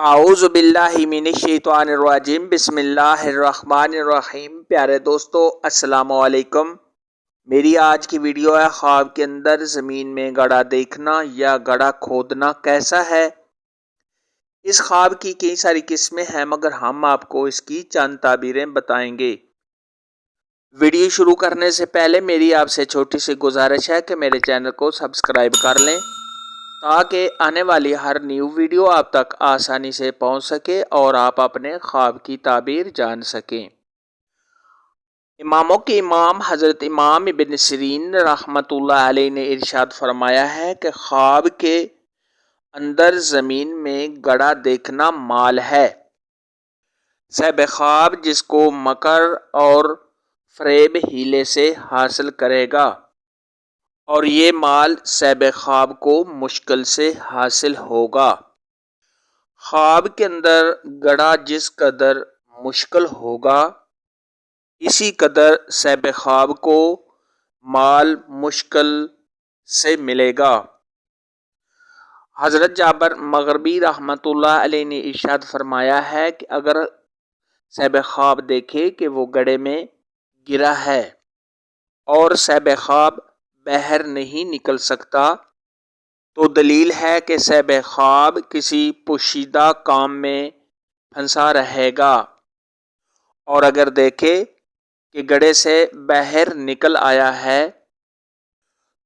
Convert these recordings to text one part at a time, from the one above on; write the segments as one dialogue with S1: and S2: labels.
S1: اعوذ باللہ من الشیطان الرجیم بسم اللہ الرحمن الرحیم۔ پیارے دوستو السلام علیکم۔ میری آج کی ویڈیو ہے خواب کے اندر زمین میں گڑھا دیکھنا یا گڑھا کھودنا کیسا ہے۔ اس خواب کی کئی ساری قسمیں ہیں مگر ہم آپ کو اس کی چند تعبیریں بتائیں گے۔ ویڈیو شروع کرنے سے پہلے میری آپ سے چھوٹی سی گزارش ہے کہ میرے چینل کو سبسکرائب کر لیں تاکہ آنے والی ہر نیو ویڈیو آپ تک آسانی سے پہنچ سکے اور آپ اپنے خواب کی تعبیر جان سکیں۔ اماموں کے امام حضرت امام ابن سیرین رحمۃ اللہ علیہ نے ارشاد فرمایا ہے کہ خواب کے اندر زمین میں گڑھا دیکھنا مال ہے۔ صاحب خواب جس کو مکر اور فریب ہیلے سے حاصل کرے گا اور یہ مال صاحب خواب کو مشکل سے حاصل ہوگا۔ خواب کے اندر گڑھا جس قدر مشکل ہوگا اسی قدر صاحب خواب کو مال مشکل سے ملے گا۔ حضرت جابر مغربی رحمۃ اللہ علیہ نے ارشاد فرمایا ہے کہ اگر صاحب خواب دیکھے کہ وہ گڑھے میں گرا ہے اور صاحب خواب باہر نہیں نکل سکتا تو دلیل ہے کہ صاحب خواب کسی پوشیدہ کام میں پھنسا رہے گا، اور اگر دیکھے کہ گڑھے سے باہر نکل آیا ہے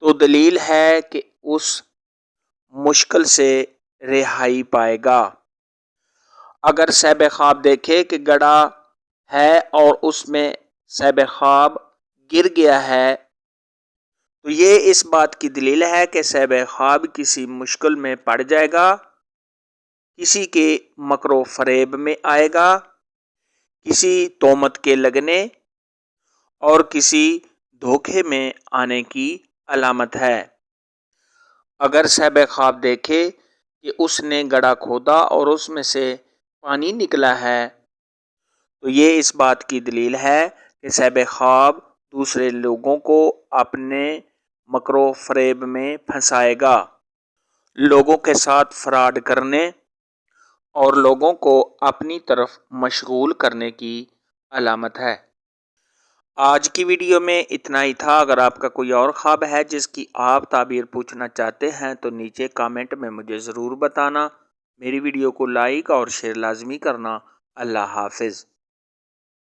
S1: تو دلیل ہے کہ اس مشکل سے رہائی پائے گا۔ اگر صاحب خواب دیکھے کہ گڑھا ہے اور اس میں صاحب خواب گر گیا ہے تو یہ اس بات کی دلیل ہے کہ صاحب خواب کسی مشکل میں پڑ جائے گا، کسی کے مکر و فریب میں آئے گا، کسی تہمت کے لگنے اور کسی دھوکے میں آنے کی علامت ہے۔ اگر صاحب خواب دیکھے کہ اس نے گڑھا کھودا اور اس میں سے پانی نکلا ہے تو یہ اس بات کی دلیل ہے کہ صاحب خواب دوسرے لوگوں کو اپنے مکر و فریب میں پھنسائے گا، لوگوں کے ساتھ فراڈ کرنے اور لوگوں کو اپنی طرف مشغول کرنے کی علامت ہے۔ آج کی ویڈیو میں اتنا ہی تھا۔ اگر آپ کا کوئی اور خواب ہے جس کی آپ تعبیر پوچھنا چاہتے ہیں تو نیچے کامنٹ میں مجھے ضرور بتانا۔ میری ویڈیو کو لائک اور شیئر لازمی کرنا۔ اللہ حافظ۔